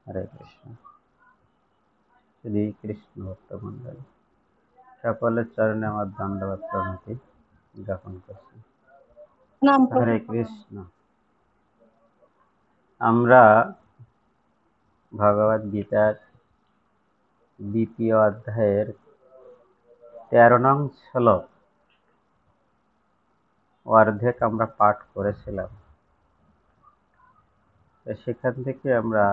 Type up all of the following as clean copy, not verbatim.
হরে কৃষ্ণ। শ্রী কৃষ্ণ ভক্তমণ্ডলী, সকলের চরণে আমার দণ্ডবত প্রণতি জ্ঞাপন করছি। হরে কৃষ্ণ। আমরা ভগবদ গীতার 2য় অধ্যায়ের 13 নং শ্লোক অর্ধেক আমরা পাঠ করেছিলাম। সেখান থেকে আমরা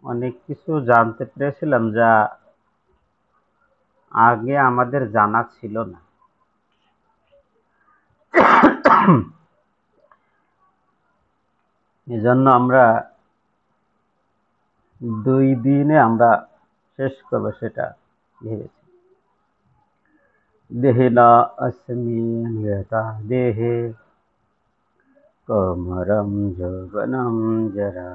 অনেক কিছু জানতে পেরেছিলাম যা আগে আমাদের জানা ছিল না। এজন্য আমরা 2 দিনে আমরা শেষ করবো সেটা ভেবেছি। দেহিনা अस्मिन् यथा देहे कौमारं यौवनं जरा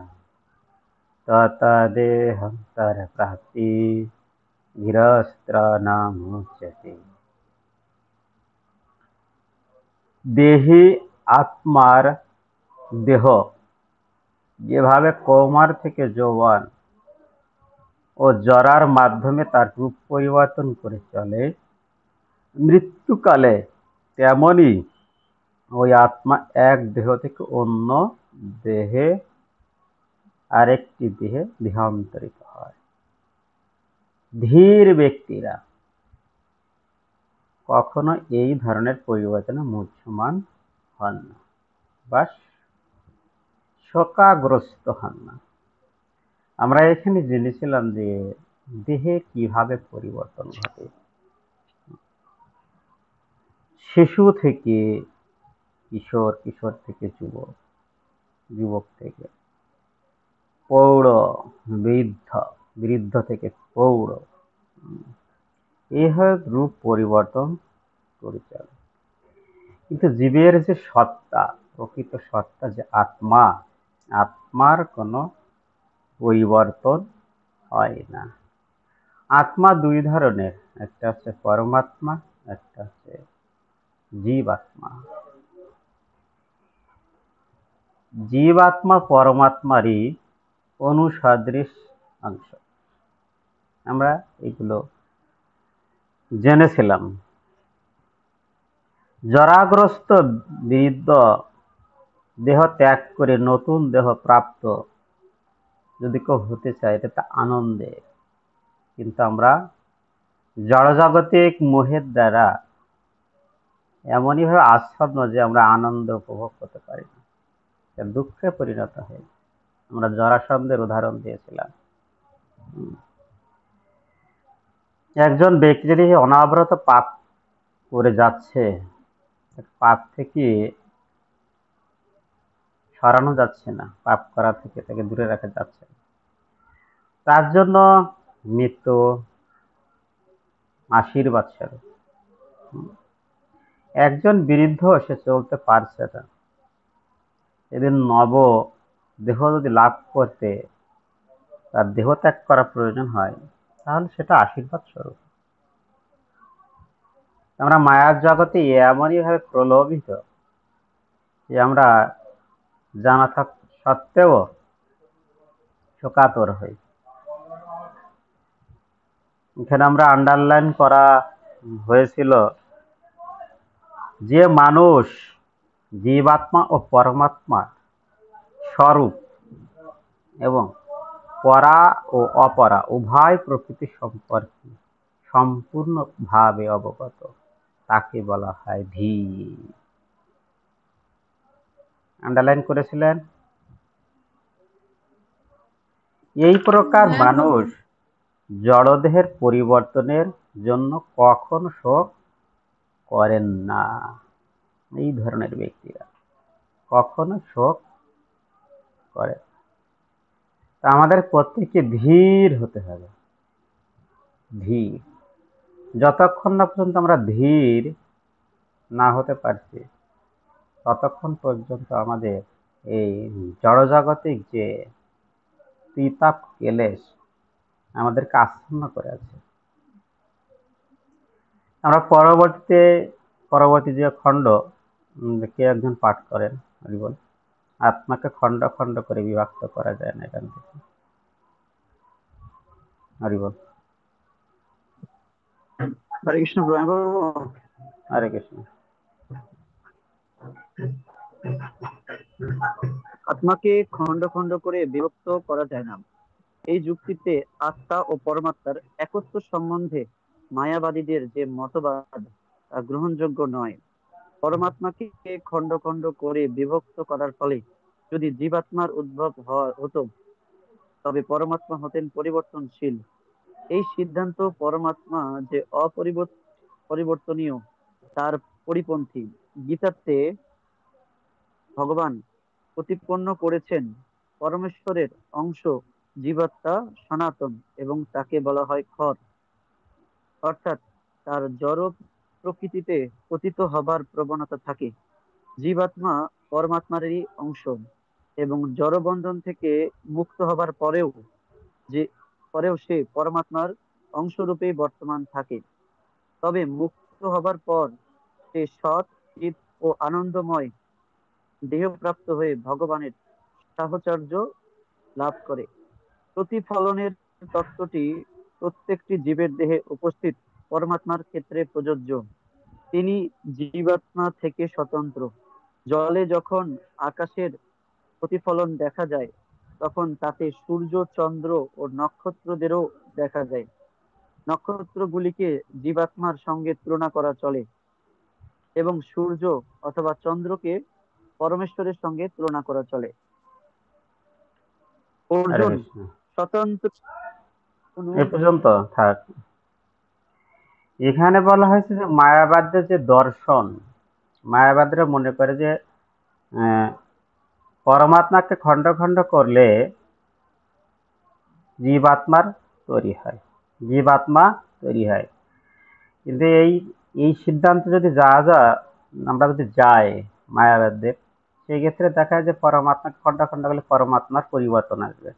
तथा देहान्तरप्राप्ति গৃহস্থানামুচ্যতে। দেহি আত্মার দেহ যেভাবে কৌমার থেকে যৌবন ও জরার মাধ্যমে তার রূপ পরিবর্তন করে চলে, মৃত্যুকালে তেমনি ওই আত্মা এক দেহ থেকে অন্য দেহে আরেকটি দেহে দেহান্তরিত হয়। ধীর ব্যক্তিরা কখনো এই ধরনের পরিবর্তনে মুহ্যমান হন না বা শোকাগ্রস্ত হন না। আমরা এখানে জেনেছিলাম যে দেহে কিভাবে পরিবর্তন ঘটে। শিশু থেকে কিশোর, কিশোর থেকে যুবক, যুবক থেকে প্রৌঢ়, বৃদ্ধ, বৃদ্ধ থেকে প্রৌঢ়, এইভাবে রূপ পরিবর্তন করে চলে। কিন্তু জীবের যে সত্তা, প্রকৃত সত্তা যে আত্মা, আত্মার কোনো পরিবর্তন হয় না। আত্মা 2 ধরনের, একটা হচ্ছে পরমাত্মা, একটা হচ্ছে জীবাত্মা। জীবাত্মা পরমাত্মারই অনুসদৃশ অংশ। আমরা এগুলো জেনেছিলাম। জরাগ্রস্ত বৃদ্ধ দেহ ত্যাগ করে নতুন দেহ প্রাপ্ত যদি কেউ হতে চায় এটা আনন্দে, কিন্তু আমরা জড়জাগতিক মোহের দ্বারা এমনই ভাবে আচ্ছন্ন যে আমরা আনন্দ উপভোগ করতে পারি না, দুঃখে পরিণত হয়। আমরা জরাসন্ধের উদাহরণ দিয়েছিলাম। একজন ব্যক্তি যদি অনাবরত পাপ করে যাচ্ছে, পাপ থেকে সরানো যাচ্ছে না, পাপ করা থেকে তাকে দূরে রাখা যাচ্ছে না, তার জন্য মৃত্যু আশীর্বাদ স্বরূপ। একজন বৃদ্ধ সে চলতে পারছে না, এদিন নব দেহ যদি লাভ করতে তার দেহ ত্যাগ করা প্রয়োজন হয়, তাহলে সেটা আশীর্বাদ স্বরূপ। আমরা মায়ার জগতে এমনই ভাবে প্রলোভিত যে আমরা জানা সত্ত্বেও শোকাতুর হই। এখানে আমরা আন্ডারলাইন করা হয়েছিল যে মানুষ জীবাত্মা ও পরমাত্মা স্বরূপ এবং পরা ও অপরা উভয় প্রকৃতি সম্পর্কে সম্পূর্ণভাবে অবগত, তাকে বলা হয় ধীর। আন্ডারলাইন করেছিলেন। এই প্রকার মানুষ জড়দেহের পরিবর্তনের জন্য কখনো শোক করেন না। এই ধরনের ব্যক্তিরা কখনো শোক করে। আমাদের প্রত্যেককে ধীর হতে হবে। ধীর, যতক্ষণ না পর্যন্ত আমরা ধীর না হতে পারছি ততক্ষণ পর্যন্ত আমাদের এই জড়জাগতিক যে ত্রিতাপ ক্লেশ আমাদেরকে আচ্ছন্ন করে আছে। আমরা পরবর্তী যে খণ্ড কে একজন পাঠ করেন, হরি বল। আত্মাকে খণ্ড খণ্ড করে বিভক্ত করা যায় না এখান থেকে, হরি বল। হরে কৃষ্ণ প্রভু, আমি বলবো? হরে কৃষ্ণ। আত্মাকে খণ্ড খণ্ড করে বিভক্ত করা যায় না। এই যুক্তিতে আত্মা ও পরমাত্মার একত্ব সম্বন্ধে মায়াবাদীদের যে মতবাদ তা গ্রহণযোগ্য নয়। পরমাত্মাকে খণ্ড খণ্ড করে বিভক্ত করার ফলে যদি জীবাত্মার উদ্ভব হতো, তবে পরমাত্মা হতেন পরিবর্তনশীল। এই সিদ্ধান্ত পরমাত্মা যে অপরিবর্তনীয় তার পরিপন্থী। গীতাতে ভগবান প্রতিপন্ন করেছেন পরমেশ্বরের অংশ জীবাত্মা সনাতন এবং তাকে বলা হয় খর, অর্থাৎ তার জড় প্রকৃতিতে পতিত হবার প্রবণতা থাকে। জীবাত্মা পরমাত্মারই অংশ এবং জড় বন্ধন থেকে মুক্ত হবার যে পরেও সে পরমাত্মার অংশরূপেই বর্তমান থাকে। তবে মুক্ত হবার পর সে সৎ চিৎ ও আনন্দময় দেহপ্রাপ্ত হয়ে ভগবানের সাহচর্য লাভ করে। প্রতিফলনের তত্ত্বটি প্রত্যেকটি জীবের দেহে উপস্থিত পরমাত্মার ক্ষেত্রে প্রযোজ্য। তিনি জীবাত্মা থেকে স্বতন্ত্র। জলে যখন আকাশের প্রতিফলন দেখা যায়, তখন তাতে সূর্য, চন্দ্র ও নক্ষত্রদেরও দেখা যায়। নক্ষত্রগুলিকে জীবাত্মার সঙ্গে তুলনা করা চলে এবং সূর্য অথবা চন্দ্রকে পরমেশ্বরের সঙ্গে তুলনা করা চলে। হরে অর্জুন কৃষ্ণ। স্বতন্ত্র এ পর্যন্ত থাক। এখানে বলা হয়েছে যে মায়াবাদের যে দর্শন, মায়াবাদীরা মনে করে যে আহ, পরমাত্মাকে খণ্ড খণ্ড করলে জীবাত্মার তৈরি হয়, জীবাত্মা তৈরি হয়। কিন্তু এই এই সিদ্ধান্ত যদি আমরা যদি যাই মায়াবাদদের, সেই ক্ষেত্রে দেখা যায় যে পরমাত্মাকে খণ্ড খণ্ড করলে পরমাত্মার পরিবর্তন আসবে।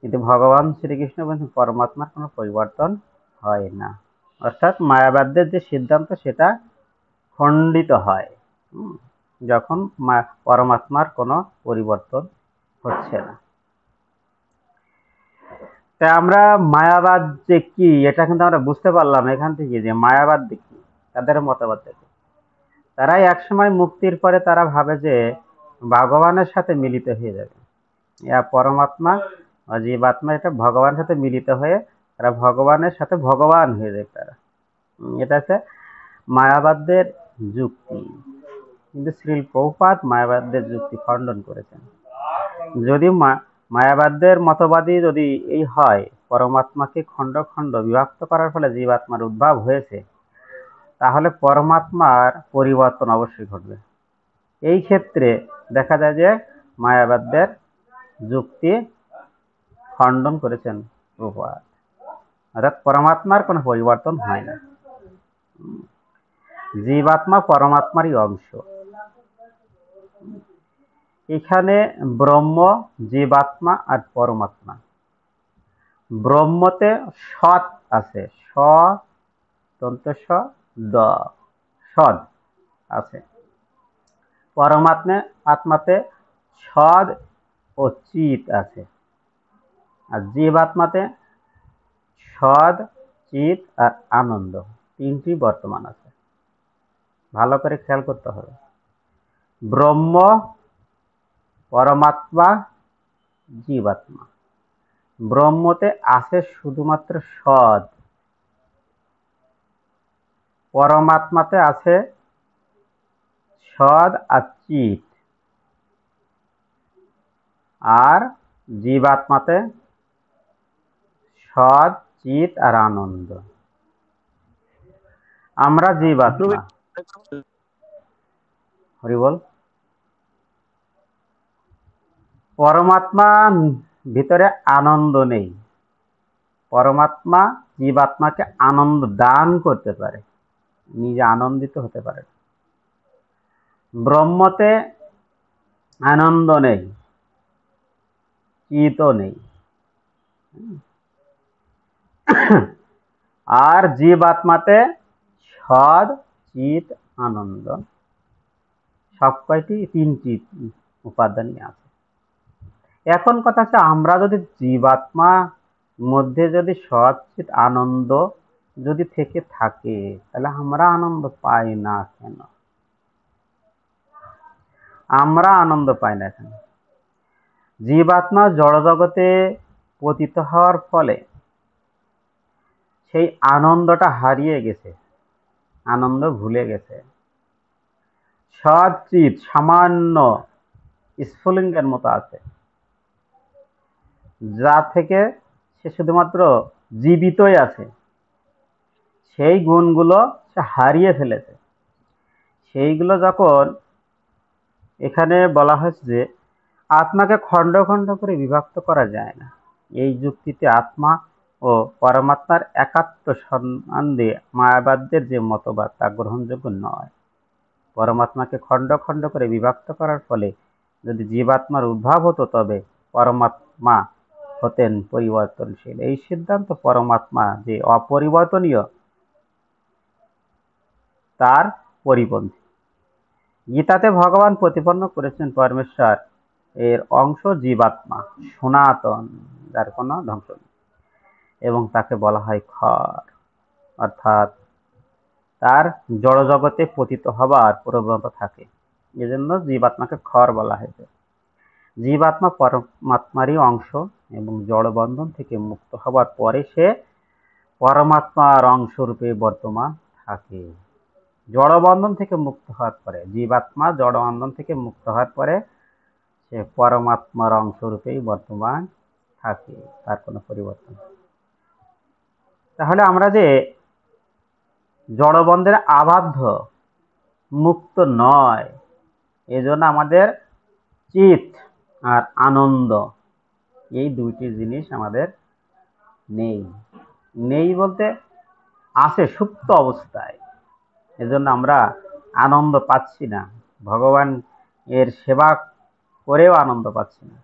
কিন্তু ভগবান শ্রীকৃষ্ণ বলছেন পরমাত্মার কোনো পরিবর্তন হয় না। অর্থাৎ মায়াবাদদের যে সিদ্ধান্ত সেটা খণ্ডিত হয় যখন পরমাত্মার কোনো পরিবর্তন হচ্ছে না। তাই আমরা মায়াবাদ যে কি এটা কিন্তু আমরা বুঝতে পারলাম এখান থেকে, যে মায়াবাদ কি, তাদের মতবাদ থেকে। তারাই একসময় মুক্তির পরে তারা ভাবে যে ভগবানের সাথে মিলিত হয়ে যাবে, পরমাত্মা জীবাত্মা এটা ভগবানের সাথে মিলিত হয়ে তারা ভগবানের সাথে ভগবান হয়ে যায় তারা। এটা হচ্ছে মায়াবাদদের যুক্তি। কিন্তু শ্রীল প্রভুপাদ মায়াবাদদের যুক্তি খণ্ডন করেছেন। যদি মায়াবাদদের মতবাদী যদি এই হয় পরমাত্মাকে খণ্ড খণ্ড বিভক্ত করার ফলে জীবাত্মার উদ্ভব হয়েছে, তাহলে পরমাত্মার পরিবর্তন অবশ্যই ঘটবে। এই ক্ষেত্রে দেখা যায় যে মায়াবাদদের যুক্তি খণ্ডন করেছেন প্রভুপাদ। অর্থাৎ পরমাত্মার কোনো পরিবর্তন হয় না, জীবাত্মা পরমাত্মারই অংশ। এখানে ব্রহ্ম, জীবাত্মা আর পরমাত্মা। ব্রহ্মতে সৎ আছে, স দন্ত স দ, সদ আছে। আত্মাতে সদ ও চিত আছে। আর জীবাত্মাতে সদ, চিত আর আনন্দ তিনটি বর্তমান আছে। ভালো করে খেয়াল করতে হবে। ব্রহ্ম, পরমাত্মা, জীবাত্মা। ব্রহ্মতে আছে শুধুমাত্র সদ, পরমাত্মাতে আছে সদ আর চিত, আর জীবাত্মাতে সদ, চিত আর আনন্দ। আমরা জীবাত্মা, হরি বল। পরমাত্মা ভিতরে আনন্দ নেই। পরমাত্মা জীবাত্মাকে আনন্দ দান করতে পারে, নিজে আনন্দিত হতে পারে। ব্রহ্মতে আনন্দ নেই, চিত নেই, আর জীবাত্মাতে সদ, চিত, আনন্দ সব কয়টি তিনটি উপাদানই আছে। এখন কথা হচ্ছে, আমরা যদি জীবাত্মা মধ্যে যদি সচিত আনন্দ যদি থেকে থাকে, তাহলে আমরা আনন্দ পাই না কেন? আমরা আনন্দ পাই না কেন? জীবাত্মা জড়জগতে পতিত হওয়ার ফলে সেই আনন্দটা হারিয়ে গেছে, আনন্দ ভুলে গেছে। সচিত সামান্য স্ফুলিঙ্গের মতো আছে, যা থেকে সে শুধুমাত্র জীবিতই আছে, সেই গুণগুলো সে হারিয়ে ফেলেছে। সেইগুলো যখন এখানে বলা হয়েছে যে আত্মাকে খণ্ড খণ্ড করে বিভক্ত করা যায় না, এই যুক্তিতে আত্মা ও পরমাত্মার একাত্ম সম্বন্ধে মায়াবাদদের যে মতবাদ তা গ্রহণযোগ্য নয়। পরমাত্মাকে খণ্ড খণ্ড করে বিভক্ত করার ফলে যদি জীবাত্মার উদ্ভব হতো, তবে পরমাত্মা হতেন পরিবর্তনশীল। এই সিদ্ধান্ত পরমাত্মা যে অপরিবর্তনীয় তার পরিপন্থী। গীতাতে ভগবান প্রতিপন্ন করেছেন পরমেশ্বর এর অংশ জীবাত্মা, সনাতন, যার কোনো ধ্বংস নেই, এবং তাকে বলা হয় ক্ষর, অর্থাৎ তার জড়জগতে পতিত হবার প্রবণতা থাকে। এজন্য জীবাত্মাকে ক্ষর বলা হয়েছে। জীবাত্মা পরমাত্মারই অংশ এবং জড়বন্ধন থেকে মুক্ত হবার পরে সে পরমাত্মার অংশরূপে বর্তমান থাকে। জড়বন্ধন থেকে মুক্ত হওয়ার পরে, জীবাত্মা জড়বন্ধন থেকে মুক্ত হওয়ার পরে সে পরমাত্মার অংশরূপেই বর্তমান থাকে, তার কোনো পরিবর্তন। তাহলে আমরা যে জড়বন্ধের আবদ্ধ, মুক্ত নয়, এজন্য আমাদের চিত আর আনন্দ, এই দুইটি জিনিস আমাদের নেই। নেই বলতে আছে সুপ্ত অবস্থায়, এজন্য আমরা আনন্দ পাচ্ছি না, ভগবান এর সেবা করেও আনন্দ পাচ্ছি না।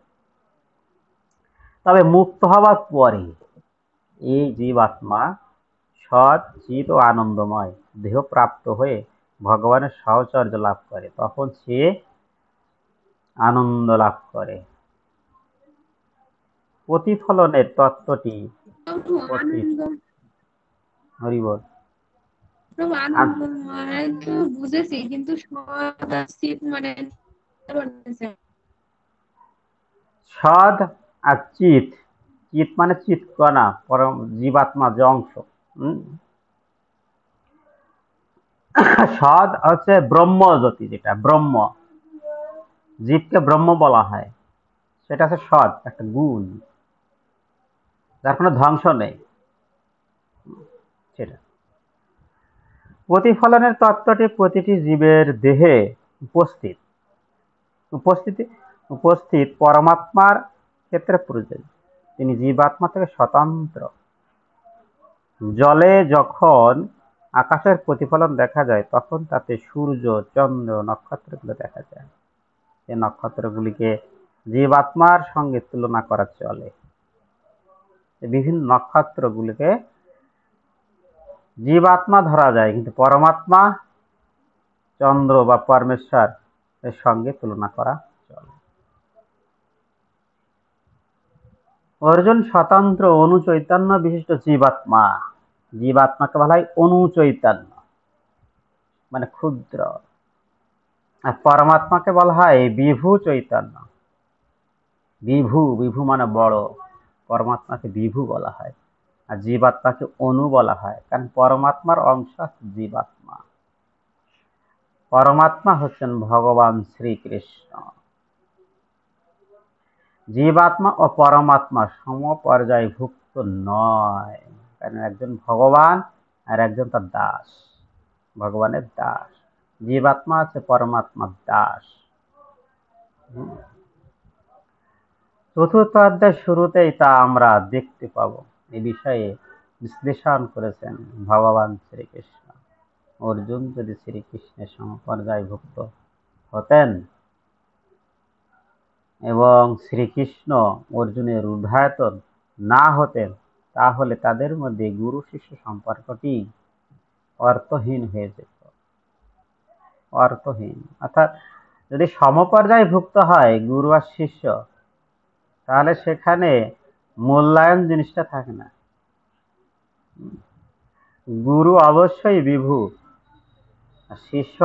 তবে মুক্ত হওয়ার পরে এই জীবাত্মা সৎ, চিত ও আনন্দময় দেহ প্রাপ্ত হয়ে ভগবানের সাহচর্য লাভ করে, তখন সে আনন্দ লাভ করে। প্রতিফলনের তত্ত্বটি হরিবল বুঝেছি, কিন্তু মানে সদ আর চিত, চিত মানে চিৎকণা, পরম জীবাত্মা যে অংশ। সদ হচ্ছে ব্রহ্ম জ্যোতি, যেটা ব্রহ্ম, জীবকে ব্রহ্ম বলা হয়, সেটা হচ্ছে সদ, একটা গুণ যার কোনো ধ্বংস নেই। সেটা প্রতিফলনের তত্ত্বটি প্রতিটি জীবের দেহে উপস্থিত উপস্থিত পরমাত্মার ক্ষেত্রে প্রযোজ্য। তিনি জীবাত্মা থেকে স্বতন্ত্র। জলে যখন আকাশের প্রতিফলন দেখা যায়, তখন তাতে সূর্য, চন্দ্র, নক্ষত্রগুলো দেখা যায়। এই নক্ষত্রগুলিকে জীবাত্মার সঙ্গে তুলনা করা চলে। বিভিন্ন নক্ষত্রগুলিকে জীবাত্মা ধরা যায়, কিন্তু পরমাত্মা, চন্দ্র বা পরমেশ্বর এর সঙ্গে তুলনা করা চলে। অর্জুন স্বতন্ত্র অনু চৈতন্য বিশিষ্ট জীবাত্মা। জীবাত্মাকে বলা হয় অনু চৈতন্য, মানে ক্ষুদ্র। আর পরমাত্মাকে বলা হয় বিভু চৈতন্য। বিভু, বিভু মানে বড়, পরমাত্মাকে বিভু বলা হয়। আর জীবাত্মাকে অনু বলা হয়, কারণ পরমাত্মার অংশ জীবাত্মা। পরমাত্মা হচ্ছেন ভগবান শ্রীকৃষ্ণ। জীবাত্মা ও পরমাত্মা সমপর্যায়ভুক্ত নয়, কারণ একজন ভগবান আর একজন তার দাস, ভগবানের দাস। জীবাত্মা আছে পরমাত্মার দাস। চতুর্থ অধ্যায় শুরুতেই তা আমরা দেখতে পাবো। এই বিষয়ে বিশ্লেষণ করেছেন ভগবান শ্রীকৃষ্ণ। অর্জুন যদি শ্রীকৃষ্ণের সমপর্যায়ভুক্ত হতেন এবং শ্রীকৃষ্ণ অর্জুনের উদ্ধায়তন না হতেন, তাহলে তাদের মধ্যে গুরু শিষ্য সম্পর্কটি অর্থহীন হয়ে যেত। অর্থহীন অর্থাৎ যদি সমপর্যায়ভুক্ত হয় গুরু আর শিষ্য, তাহলে সেখানে মূল্যায়ন জিনিসটা থাকে না। গুরু অবশ্যই বিভু আর শিষ্য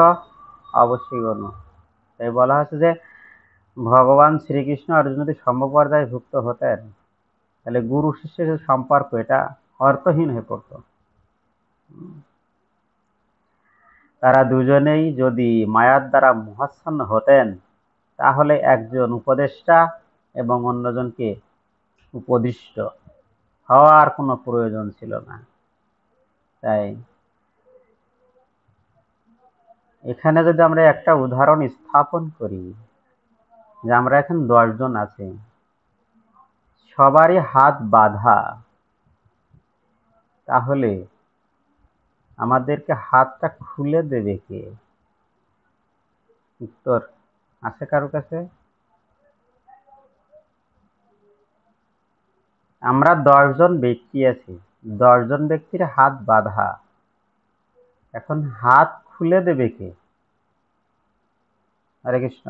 অবশ্যই অনু। তাই বলা হচ্ছে যে ভগবান শ্রীকৃষ্ণ অর্জুন যদি সমপর্যায়ভুক্ত হতেন, তাহলে গুরু শিষ্যের যে সম্পর্ক এটা অর্থহীন হয়ে পড়তো। তারা দুজনেই যদি মায়ার দ্বারা মোহাচ্ছন্ন হতেন, তাহলে একজন উপদেষ্টা এবং অন্যজনকে উপদিষ্ট হওয়ার কোনো প্রয়োজন ছিল না। তাই এখানে যদি আমরা একটা উদাহরণ স্থাপন করি, যে আমরা এখন 10 জন আছি, সবারই হাত বাঁধা, তাহলে আমাদেরকে হাতটা খুলে দেবে কে? উত্তর আছে কারো কাছে? আমরা 10 জন ব্যক্তি আছি, 10 জন ব্যক্তির হাত বাঁধা, এখন হাত খুলে দেবে কে? হরে কৃষ্ণ।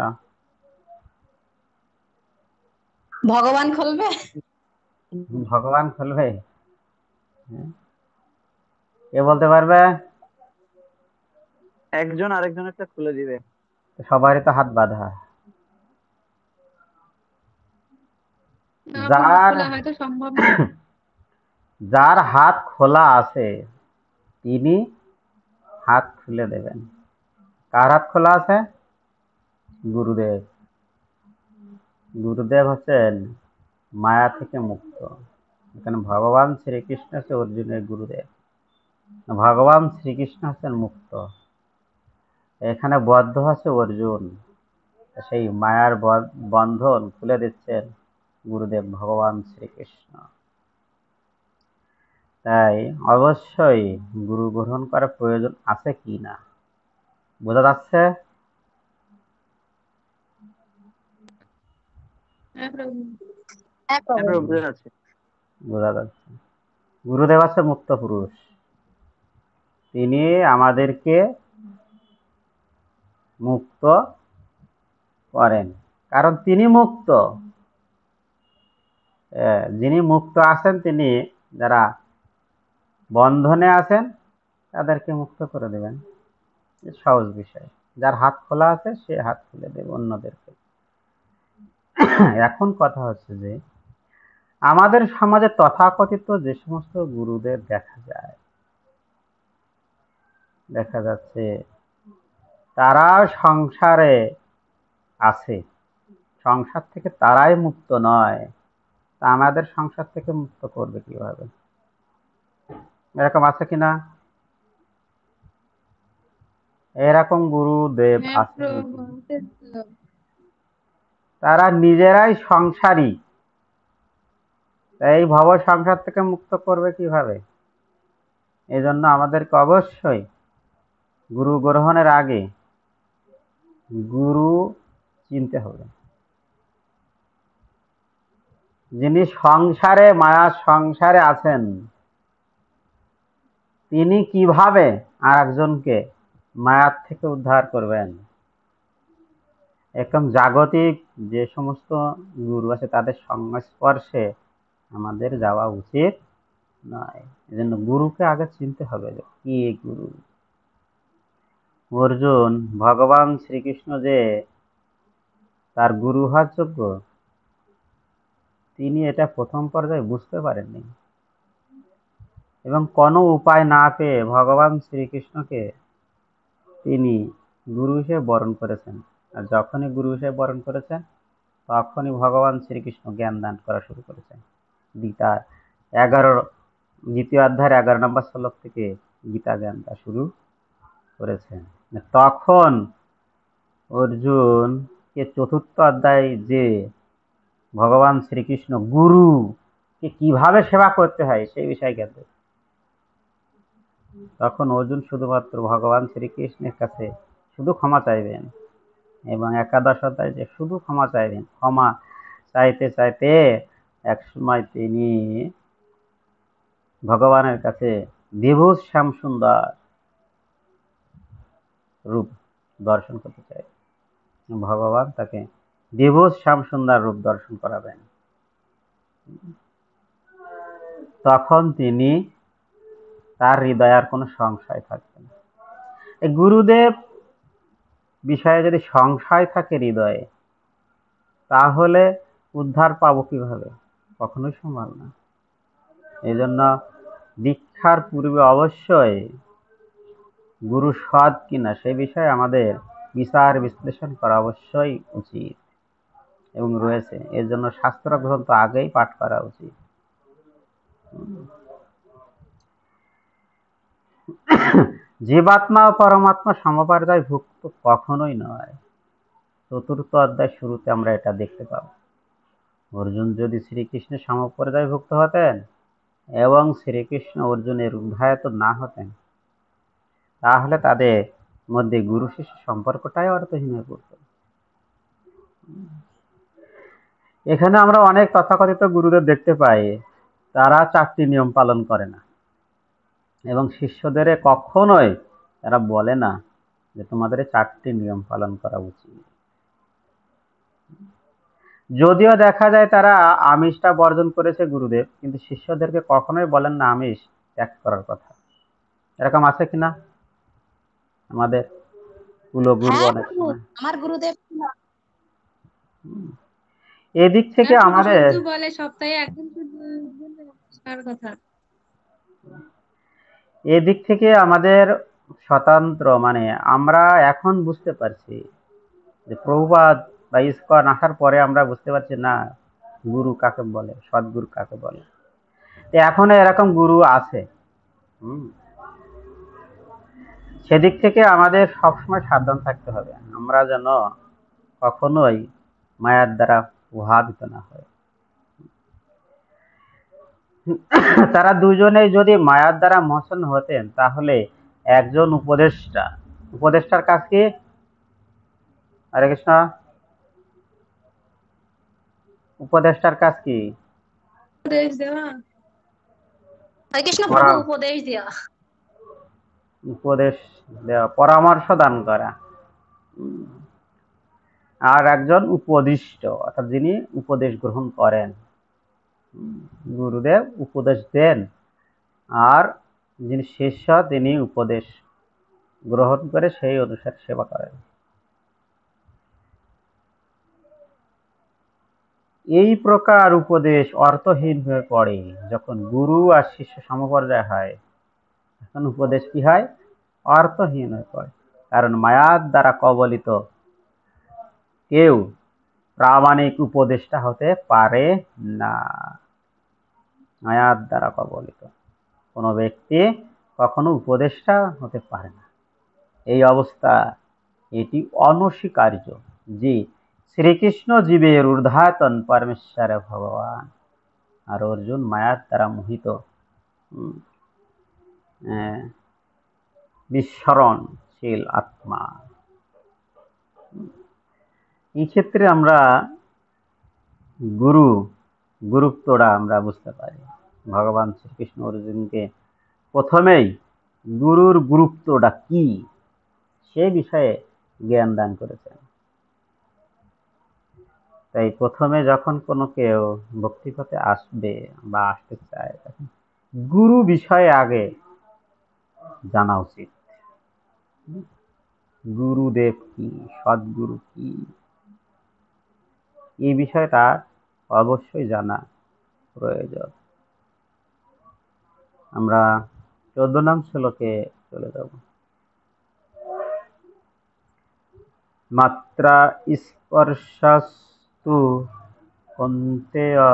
ভগবান খুলবে। ভগবান খুলবে? কে বলতে পারবে? একজন আরেকজনেরটা খুলে দিবে। সবারই তো হাত বাঁধা। না, যার খোলা হয়তো সম্ভব না। যার হাত খোলা আছে তিনি হাত খুলে দেবেন। কার হাত খোলা আছে? গুরুদেব। গুরুদেব হচ্ছেন মায়া থেকে মুক্ত। এখানে ভগবান শ্রীকৃষ্ণ হচ্ছে অর্জুনের গুরুদেব, ভগবান শ্রীকৃষ্ণ হচ্ছেন মুক্ত। এখানে বদ্ধ আছে অর্জুন, সেই মায়ার বন্ধন খুলে দিচ্ছেন গুরুদেব ভগবান শ্রীকৃষ্ণ। তাই অবশ্যই গুরু গ্রহণ করার প্রয়োজন আছে কি না বোঝা যাচ্ছে? হ্যাঁ প্রভু। হ্যাঁ প্রভু, বোঝা যাচ্ছে। বোঝা যাচ্ছে। গুরুদেব আছে মুক্ত পুরুষ, তিনি আমাদেরকে মুক্ত করেন, কারণ তিনি মুক্ত। যিনি মুক্ত আছেন তিনি যারা বন্ধনে আছেন তাদেরকে মুক্ত করে দেবেন, সহজ বিষয়। যার হাত খোলা আছে সে হাত খুলে দেবে অন্যদেরকে। এখন কথা হচ্ছে যে আমাদের সমাজে তথাকথিত যে সমস্ত গুরুদের দেখা যাচ্ছে তারা সংসারে আছে, সংসার থেকে তারাই মুক্ত নয়, তা আমাদের সংসার থেকে মুক্ত করবে কিভাবে? এরকম আছে কিনা? এরকম গুরুদেব হ্যাঁ আছে প্রভু, নাকি? তারা নিজেরাই সংসারী, এই ভব সংসার থেকে মুক্ত করবে কিভাবে? এই জন্য আমাদেরকে অবশ্যই গুরু গ্রহণের আগে গুরু চিনতে হবে, যিনি সংসারে মায়া সংসারে আছেন তিনি কিভাবে আর একজনকে মায়ার থেকে উদ্ধার করবেন। একদম জাগতিক যে সমস্ত গুরু আছে তাদের সংস্পর্শে আমাদের যাওয়া উচিত নয়। এজন্য গুরুকে আগে চিনতে হবে যে কি গুরু। অর্জুন ভগবান শ্রীকৃষ্ণ যে তার গুরু হওয়ার যোগ্য, তিনি এটা প্রথম পর্যায়ে বুঝতে পারেননি এবং কোনো উপায় না পেয়ে ভগবান শ্রীকৃষ্ণকে তিনি গুরু হিসেবে বরণ করেছেন। আর যখনই গুরু হিসেবে বরণ করেছেন তখনই ভগবান শ্রীকৃষ্ণ জ্ঞান দান করা শুরু করেছেন। গীতা দ্বিতীয় অধ্যায়ের 11 নম্বর শ্লোক থেকে গীতা জ্ঞান দেওয়া শুরু করেছেন। তখন অর্জুনকে চতুর্থ অধ্যায় যে ভগবান শ্রীকৃষ্ণ গুরুকে কিভাবে সেবা করতে হয় সেই বিষয়ে জ্ঞান দেন। তখন অর্জুন শুধুমাত্র ভগবান শ্রীকৃষ্ণের কাছে শুধু ক্ষমা চাইবেন এবং একাদশ অধ্যায় যে শুধু ক্ষমা চাইবেন। ক্ষমা চাইতে চাইতে এক সময় তিনি ভগবানের কাছে বিভূষ শ্যাম সুন্দর রূপ দর্শন করতে চাই। ভগবান তাকে দিবস শ্যাম সুন্দর রূপ দর্শন করাবেন। তখন তিনি তার হৃদয়ে আর কোনো সংশয় থাকবে না। এই গুরুদেব বিষয়ে যদি সংশয় থাকে হৃদয়ে, তাহলে উদ্ধার পাবো কিভাবে? কখনোই সম্ভব না। এই জন্য দীক্ষার পূর্বে অবশ্যই গুরু সৎ কিনা সে বিষয়ে আমাদের বিচার বিশ্লেষণ করা অবশ্যই উচিত এবং রয়েছে। এর জন্য শাস্ত্র গ্রন্থ আগেই পাঠ করা উচিত। জীবাত্মা ও পরমাত্মা সমপর্যায় ভুক্ত কখনোই নয়। চতুর্থ অধ্যায় শুরুতে আমরা এটা দেখতে পাবো। অর্জুন যদি শ্রীকৃষ্ণের সমপর্যায় ভুক্ত হতেন এবং শ্রীকৃষ্ণ অর্জুনের উদ্ধায়ত না হতেন, তাহলে তাদের মধ্যে গুরু শিষ্য সম্পর্কটাই অর্থহীন হয়ে পড়ত। এখানে আমরা অনেক তথাকথিত গুরুদেব দেখতে পাই, তারা 4টি নিয়ম পালন করে না এবং শিষ্যদের কখনোই তারা বলে না যে তোমাদের 4টি নিয়ম পালন করা উচিত। যদিও দেখা যায় তারা আমিষটা বর্জন করেছে গুরুদেব, কিন্তু শিষ্যদেরকে কখনোই বলেন না আমিষ ত্যাগ করার কথা। এরকম আছে কিনা আমাদের কুলগুরু? হ্যাঁ অনেক প্রভু, সময় আমার গুরুদেব এদিক থেকে শুধু আমাদের শুধু বলে সপ্তাহে একদিন শুধু কার কথা। এদিক থেকে আমাদের স্বতন্ত্র, মানে আমরা এখন বুঝতে পারছি যে প্রভুপাদ বা ইসকন আসার পরে আমরা বুঝতে পারছি না গুরু কাকে বলে, সদ্গুরু কাকে বলে। এখনো এরকম গুরু আছে। সেদিক থেকে আমাদের সবসময় সাবধান থাকতে হবে, আমরা যেন কখনোই মায়ার দ্বারা প্রভাবিত না হয়। তারা দুজনেই যদি মায়ার দ্বারা মোচন হতেন, তাহলে একজন উপদেষ্টার কাজ কি? হরে কৃষ্ণ, উপদেষ্টার কাজ কি? উপদেশ দেওয়া। হরে কৃষ্ণ প্রভু, উপদেশ দেওয়া। উপদেশ দেওয়া, পরামর্শ দান করা। আর একজন উপদিষ্ট, অর্থাৎ যিনি উপদেশ গ্রহণ করেন। গুরুদেব উপদেশ দেন, আর যিনি শিষ্য তিনি উপদেশ গ্রহণ করে সেই অনুসারে সেবা করেন। এই প্রকার উপদেশ অর্থহীন হয়ে পড়ে যখন গুরু আর শিষ্য সমপর্যায় হয়, তখন উপদেশ কি হয়? অর্থহীন হয়ে পড়ে। কারণ মায়ার দ্বারা কবলিত কেউ প্রামাণিক উপদেষ্টা হতে পারে না। মায়ার দ্বারা কবলিত কোনো ব্যক্তি কখনো উপদেষ্টা হতে পারে না। এই অবস্থা এটি অনস্বীকার্য যে শ্রীকৃষ্ণ জীবের ঊর্ধ্বতন পরমেশ্বর ভগবান, আর অর্জুন মায়ার দ্বারা মোহিত বিস্মরণশীল আত্মা। এই ক্ষেত্রে আমরা গুরুত্বটা আমরা বুঝতে পারি। ভগবান শ্রীকৃষ্ণ অর্জুনকে প্রথমেই গুরুর গুরুত্বটা কি সে বিষয়ে জ্ঞান দান করেছেন। তাই প্রথমে যখন কোনো কেউ ভক্তিপথে আসবে বা আসতে চায়, তখন গুরু বিষয়ে আগে জানা উচিত। গুরুদেব কি, সদ্গুরু কি, এই বিষয়টা অবশ্যই জানা প্রয়োজন। আমরা 14 নং শ্লোকে চলে যাব। মাত্রা স্পর্শস্তু কৌন্তেয়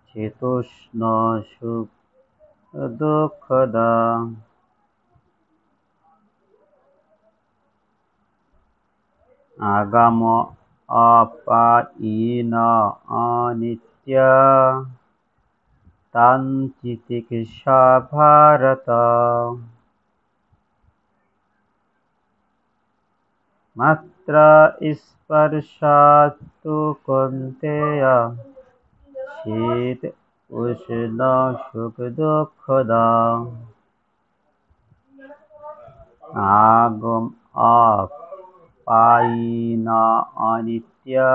চেতোষ্ণ সুখ দুঃখদা আগাম অপায়ীন অনিত্য তাঞ্চিতিকিৎসা ভারত। মাত্র স্পর্শাত্তু কৌন্তেয় শীত উষ্ণ সুখ দুঃখদা আগম পায়িনা অনিত্যা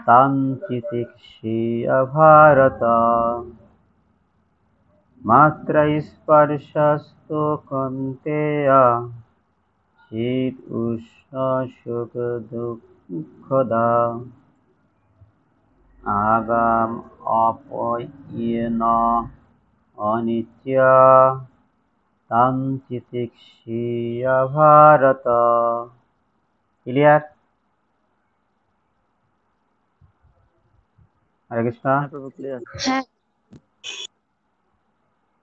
তাং তিতিক্ষেয় ভারত মাত্র স্পর্শস্তু কৌন্তেয় শীত উষ্ণ সুখ দুঃখদা আগাম অপয়্যেন অনিত্যা তাং তিতিক্ষেয় ভারত। ক্লিয়ার? হরে কৃষ্ণ। হ্যাঁ প্রভু, ক্লিয়ার। হ্যাঁ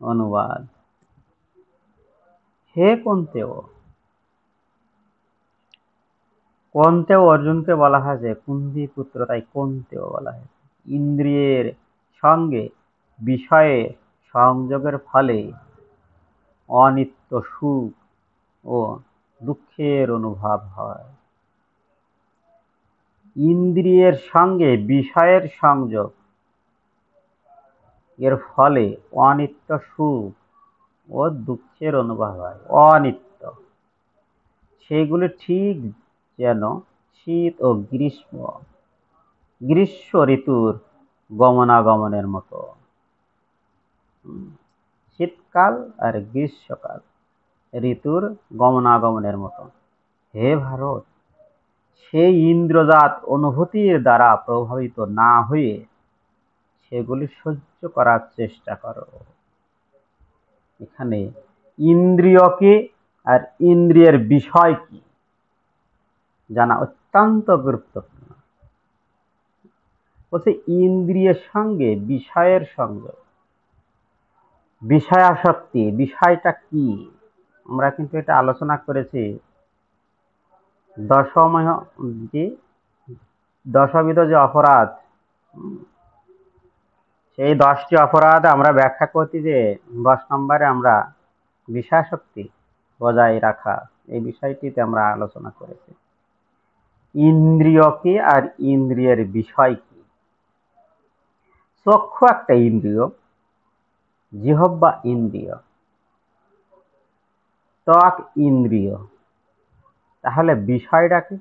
অনুবাদ। হে কুন্তেয়, কুন্তেয় অর্জুনকে বলা হয়েছে কুন্তি পুত্র, তাই কুন্তেয় বলা হয়েছে। ইন্দ্রিয়ের সঙ্গে বিষয়ে সংযোগের ফলে অনিত্য সুখ ও দুঃখের অনুভব হয়। ইন্দ্রিয়ের সঙ্গে বিষয়ের সংযোগ এর ফলে অনিত্য সুখ ও দুঃখের অনুভব হয়। অনিত্য, সেগুলি ঠিক যেন শীত ও গ্রীষ্ম ঋতুর গমনাগমনের মতো। শীতকাল আর গ্রীষ্মকাল ঋতুর গমনাগমনের মতো। হে ভারত, সেই ইন্দ্রজাত অনুভূতির দ্বারা প্রভাবিত না হয়ে সেগুলি সহ্য করার চেষ্টা করো। এখানে ইন্দ্রিয় কি আর ইন্দ্রিয়ের বিষয় কি জানা অত্যন্ত গুরুত্বপূর্ণ। বলছে ইন্দ্রিয়ের সঙ্গে বিষয়ের সংযোগ, বিষয়াসক্তি, বিষয়টা কি আমরা কিন্তু এটা আলোচনা করেছি দশবিধ যে অপরাধ, সেই 10টি অপরাধ আমরা ব্যাখ্যা করছি যে 10 নম্বরে আমরা বিষয়াসক্তি বজায় রাখা, এই বিষয়টিতে আমরা আলোচনা করেছি। ইন্দ্রিয় কি আর ইন্দ্রিয়ের বিষয় কি? চক্ষু একটা ইন্দ্রিয়, জিহ্বা ইন্দ্রিয়, ত্বক ইন্দ্রিয়, তাহলে বিষয়টা কি?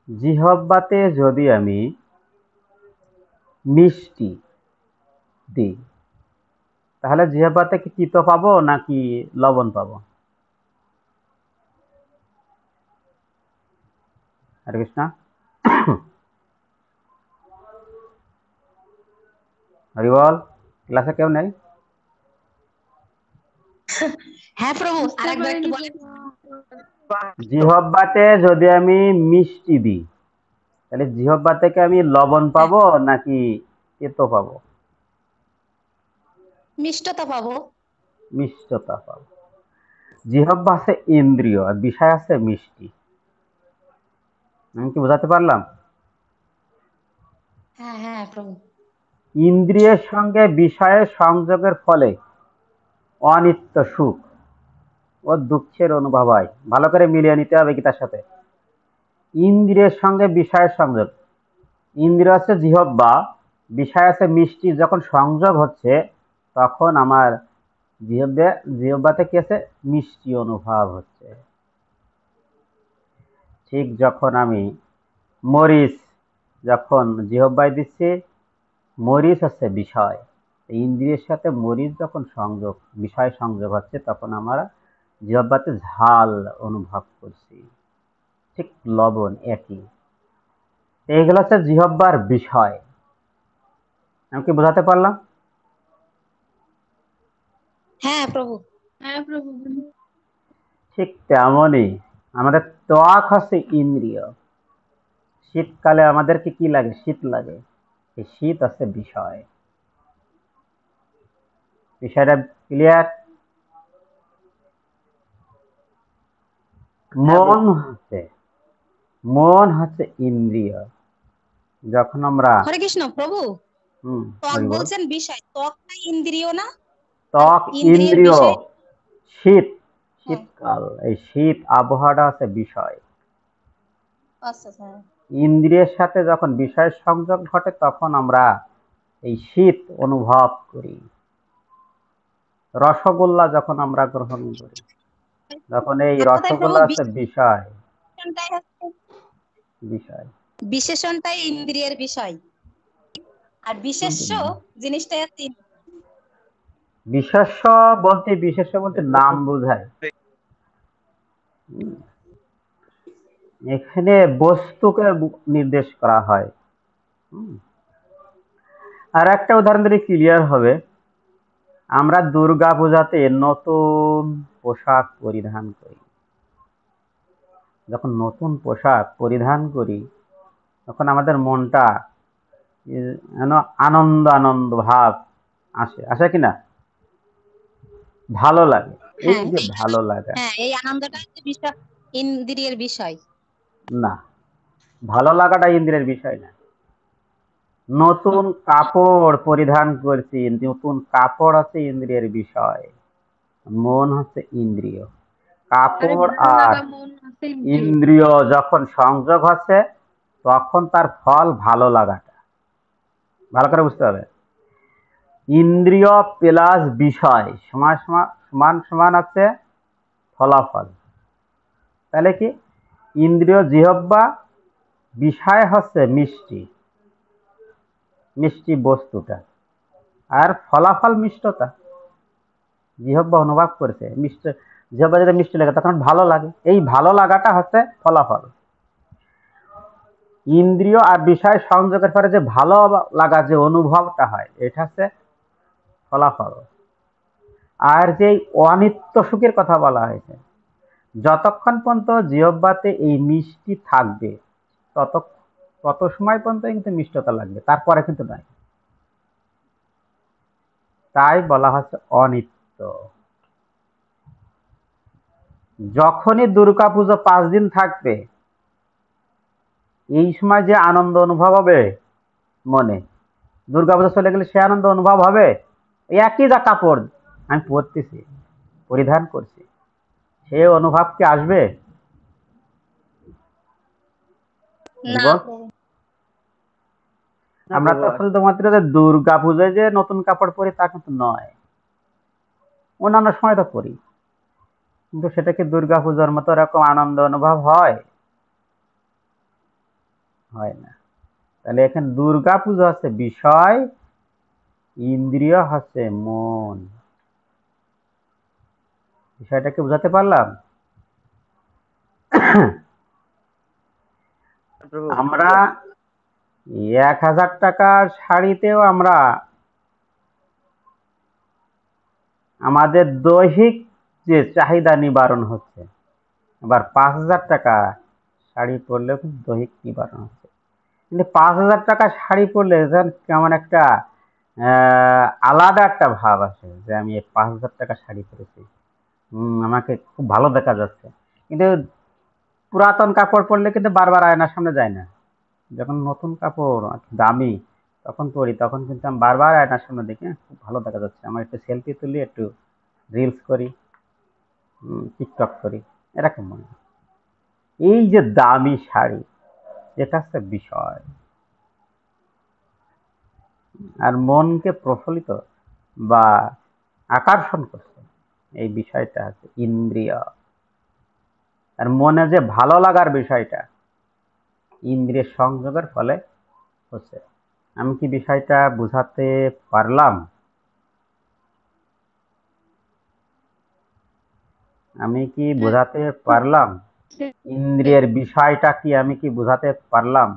জিহ্বাতে যদি আমি মিষ্টি দিই তাহলে জিহ্বাতে কি তিতো পাবো নাকি লবণ পাবো? হরে কৃষ্ণ। হরি বল। ক্লাসে কেউ নেই? হ্যাঁ প্রভু, বুঝতে আরেকবার একটু পারিনি বলেন। প্রভু। জিহ্বাতে যদি আমি মিষ্টি দিই তাহলে জিহ্বা থেকে আমি লবণ পাবো নাকি তেতো পাবো? মিষ্টতা পাবো। মিষ্টতা পাবো। জিহ্বা আছে ইন্দ্রিয় আর বিষয় আছে মিষ্টি। আমি কি বোঝাতে পারলাম? হ্যাঁ হ্যাঁ প্রভু। ইন্দ্রিয়ের সঙ্গে বিষয়ের সংযোগের ফলে অনিত্য সুখ ও দুঃখের অনুভব হয়। ভালো করে মিলিয়ে নিতে হবে গীতার সাথে। ইন্দ্রিয়ের সঙ্গে বিষয়ের সংযোগ, ইন্দ্রিয় আছে জিহ্বা, বিষয় আছে মিষ্টি, যখন সংযোগ হচ্ছে তখন আমার জিহ্বাতে কি আছে? মিষ্টি অনুভব হচ্ছে। ঠিক যখন আমি মরিচ যখন জিহ্বায় দিচ্ছি, মরিচ হচ্ছে বিষয়, ইন্দ্রিয়ের সাথে মরিচ যখন বিষয় সংযোগ হচ্ছে তখন আমরা জিহ্বাতে ঝাল অনুভব করছি। ঠিক লবণ একই। এইগুলো হচ্ছে জিহ্বার বিষয়। আমি কি বোঝাতে পারলাম? হ্যাঁ প্রভু। হ্যাঁ প্রভু। ঠিক তেমনই আমাদের ত্বক হচ্ছে ইন্দ্রিয়। শীতকালে আমাদেরকে কি লাগে? শীত লাগে। এই শীত আছে বিষয়। বিষয়টা ক্লিয়ার? মন হচ্ছে ইন্দ্রিয়। যখন আমরা হরে কৃষ্ণ প্রভু, ত্বক হরি বল। বলছেন বিষয়, ত্বকটা ইন্দ্রিয় না? আর ত্বক ইন্দ্রিয়ের ইন্দ্রিয়, বিষয়। শীত হ্যাঁ, শীতকাল, এই শীত আবহাওয়াটা আছে বিষয়। আচ্ছা আচ্ছা। ইন্দ্রিয়ের সাথে যখন বিষয়ের সংযোগ ঘটে তখন আমরা এই শীত অনুভব করি। রসগোল্লা যখন আমরা গ্রহণ করি, যখন এই এক কথায় প্রভু রসগোল্লা হচ্ছে বিষয়, বিশেষণটাই হচ্ছে বিষয় বিশেষণটাই ইন্দ্রিয়ের বিষয়, আর বিশেষ্য জিনিসটাই হচ্ছে বিশেষ্য বিশেষ্য বলতে নাম বোঝায়। এখানে বস্তুকে নির্দেশ করা হয়। আর একটা উদাহরণ দিলে ক্লিয়ার হবে। আমরা দুর্গা পূজাতে নতুন পোশাক পরিধান করি। যখন নতুন পোশাক পরিধান করি তখন আমাদের মনটা যেন আনন্দ আনন্দ ভাব আসে কিনা, ভালো লাগে। এই হ্যাঁ যে ভালো লাগা, হ্যাঁ এই আনন্দটা হচ্ছে বিষয়, ইন্দ্রিয়ের বিষয়। না, ভালো লাগাটা ইন্দ্রিয়ের বিষয় না। নতুন কাপড় পরিধান করছি, নতুন কাপড় হচ্ছে ইন্দ্রিয়ের বিষয়, মন হচ্ছে ইন্দ্রিয়। আরে কাপড় ভালো আর লাগা মন আছে ইন্দ্রিয়। ইন্দ্রিয় যখন সংযোগ হচ্ছে তখন তার ফল ভালো লাগাটা। ভালো করে বুঝতে হবে, ইন্দ্রিয় প্লাস বিষয় সমান সমান সমান আছে ফলাফল। তাহলে কি, ইন্দ্রিয় জিহ্বা, বিষয় হচ্ছে মিষ্টি, মিষ্টি বস্তুটা, আর ফলাফল মিষ্টতা। জিহ্বা অনুভব করেছে মিষ্টি, জিহ্বা যদি মিষ্টি লাগে তখন ভালো লাগে, এই ভালো লাগাটা হচ্ছে ফলাফল। ইন্দ্রিয় আর বিষয় সংযোগের পরে যে ভালো লাগা, যে অনুভবটা হয়, এটা হচ্ছে ফলাফল। আর যে অনিত্য সুখের কথা বলা হয়েছে, যতক্ষণ পর্যন্ত জিহ্বাতে এই মিষ্টি থাকবে তত তত সময় পর্যন্ত কিন্তু মিষ্টতা লাগবে, তারপরে কিন্তু নাই। তাই বলা হচ্ছে অনিত্য। যখনই দুর্গা পুজো 5 দিন থাকবে, এই সময় যে আনন্দ অনুভব হবে মনে, দুর্গা পুজো চলে গেলে সে আনন্দ অনুভব হবে। একই যা কাপড় আমি পরতেছি, পরিধান করছি, সে অনুভব কি আসবে না জীবন? প্রভু। না আমরা তো প্রভু, শুধুমাত্র যে দুর্গা পুজোয় যে নতুন কাপড় পরি তা কিন্তু নয়, অন্যান্য সময় তো পরি, কিন্তু সেটা কি দুর্গা পূজার মতো এরকম আনন্দ অনুভব হয়? হয় না। তাহলে এখানে দুর্গা পূজা হচ্ছে বিষয়, ইন্দ্রিয় হচ্ছে মন। বিষয়টাকে বুঝাতে পারলাম? প্রভু আমরা 1000 টাকার শাড়িতেও আমরা আমাদের দৈহিক যে চাহিদা নিবারণ হচ্ছে, আবার 5000 টাকা শাড়ি পরলেও কিন্তু দৈহিক নিবারণ হচ্ছে। কিন্তু 5000 টাকা শাড়ি পরলে যেন কেমন একটা আলাদা একটা ভাব আসে, যে আমি এই 5000 টাকা শাড়ি পরেছি, আমাকে খুব ভালো দেখা যাচ্ছে। কিন্তু পুরাতন কাপড় পরলে কিন্তু বারবার আয়নার সামনে যায় না। যখন নতুন কাপড় দামি তখন পরি, তখন কিন্তু আমি বারবার আয়নার সামনে দেখি, খুব ভালো দেখা যাচ্ছে, আমার একটু সেলফি তুলি, একটু রিলস করি, টিকটক করি, এরকম মনে হয়। এই যে দামি শাড়ি, এটা হচ্ছে বিষয়, আর মনকে প্রফুল্লিত বা আকর্ষণ করছে এই বিষয়টা হচ্ছে ইন্দ্রিয়। আর মনে যে ভালো লাগার বিষয়টা ইন্দ্রিয়ের সংযোগের ফলে হচ্ছে। আমি কি বিষয়টা বুঝাতে পারলাম? আমি কি বোঝাতে পারলাম? ইন্দ্রিয়ের বিষয়টা কি আমি কি বুঝাতে পারলাম?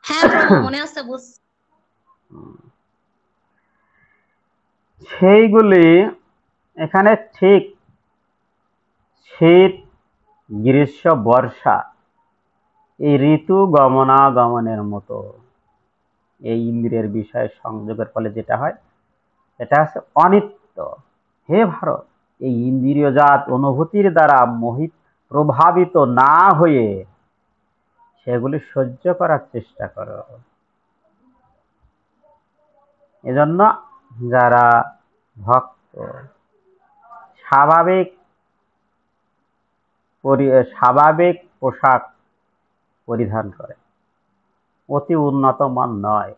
হ্যাঁ প্রভু মনে আছে বুঝ। সেইগুলি এখানে ঠিক শীত, গ্রীষ্ম, বর্ষা, এই ঋতু গমনাগমনের মতো এই ইন্দ্রিয়ের বিষয় সংযোগের ফলে যেটা হয় এটা হচ্ছে অনিত্য। হে ভারত, এই ইন্দ্রিয়জাত অনুভূতির দ্বারা প্রভাবিত না হয়ে সেগুলি সহ্য করার চেষ্টা করো। এজন্য যারা ভক্ত স্বাভাবিক স্বাভাবিক পোশাক পরিধান করে, অতি উন্নত মান নয়,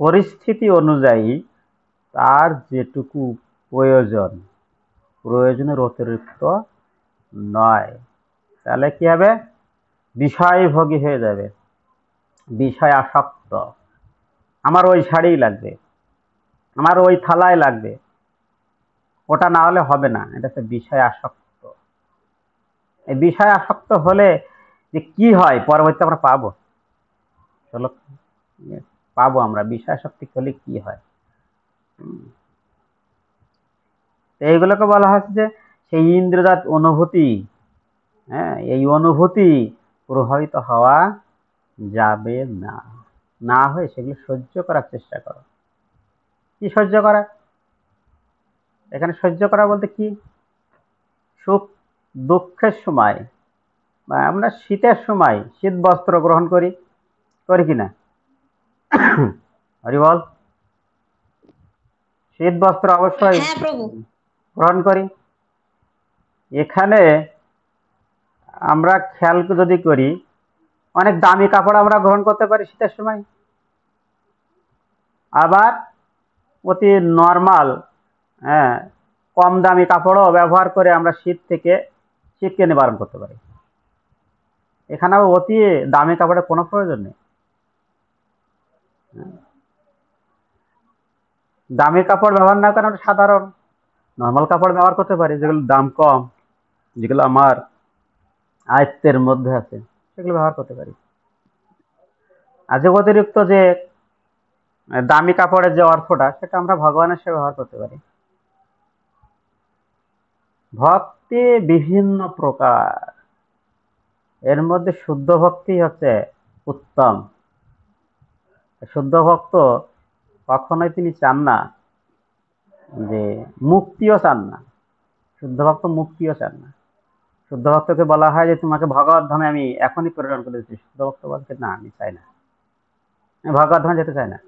পরিস্থিতি অনুযায়ী তার যেটুকু প্রয়োজনের অতিরিক্ত নয়, তাহলে কি হবে? বিষয়ভোগী হয়ে যাবে, বিষয় আসক্ত। আমার ওই শাড়ি লাগবে, আমার ওই থালায় লাগবে, ওটা না হলে হবে না, এটা হচ্ছে বিষয় আসক্ত। এই বিষয় আসক্ত হলে যে কি হয় পরবর্তীতে আমরা পাবো, চলো পাবো আমরা বিষয় আসক্তি হলে কি হয়। এইগুলোকে বলা হচ্ছে যে সেই ইন্দ্রজাত অনুভূতি, হ্যাঁ, এই অনুভূতি প্রভাবিত হওয়া যাবে না, না হয়ে সেগুলো সহ্য করার চেষ্টা করো। কি সহ্য করা? এখানে সহ্য করা বলতে কি? সুখ দুঃখের সময় বা আমরা শীতের সময় শীত বস্ত্র গ্রহণ করি, করি কিনা? হরি বল। শীত বস্ত্র অবশ্যই হ্যাঁ প্রভু। গ্রহণ করি। এখানে আমরা খেয়াল যদি করি, অনেক দামি কাপড় আমরা গ্রহণ করতে পারি শীতের সময়, আবার অতি নর্মাল, হ্যাঁ, কম দামি কাপড়ও ব্যবহার করে আমরা শীতকে নিবারণ করতে পারি। এখানে আবার অতি দামি কাপড়ের কোনো প্রয়োজন নেই। দামি কাপড় ব্যবহার না করে আমরা সাধারণ নর্মাল কাপড় ব্যবহার করতে পারি, যেগুলো দাম কম, যেগুলো আমার আয়ত্তের মধ্যে আছে, সেগুলো ব্যবহার করতে পারি। আর যে অতিরিক্ত যে দামি কাপড়ের যে অর্থটা, সেটা আমরা ভগবানের সেবা ব্যবহার করতে পারি। ভক্তি বিভিন্ন প্রকার, এর মধ্যে শুদ্ধ ভক্তি হচ্ছে উত্তম। শুদ্ধ ভক্ত কখনোই তিনি চান না যে মুক্তিও চান না, শুদ্ধ ভক্ত মুক্তিও চান না। শুদ্ধ ভক্তকে বলা হয় যে তোমাকে ভগবত ধামে আমি এখনই প্রেরণ করে দিচ্ছি, শুদ্ধ ভক্ত বলতে না, আমি চাই না, আমি ভগবত ধামে যেতে চাই না।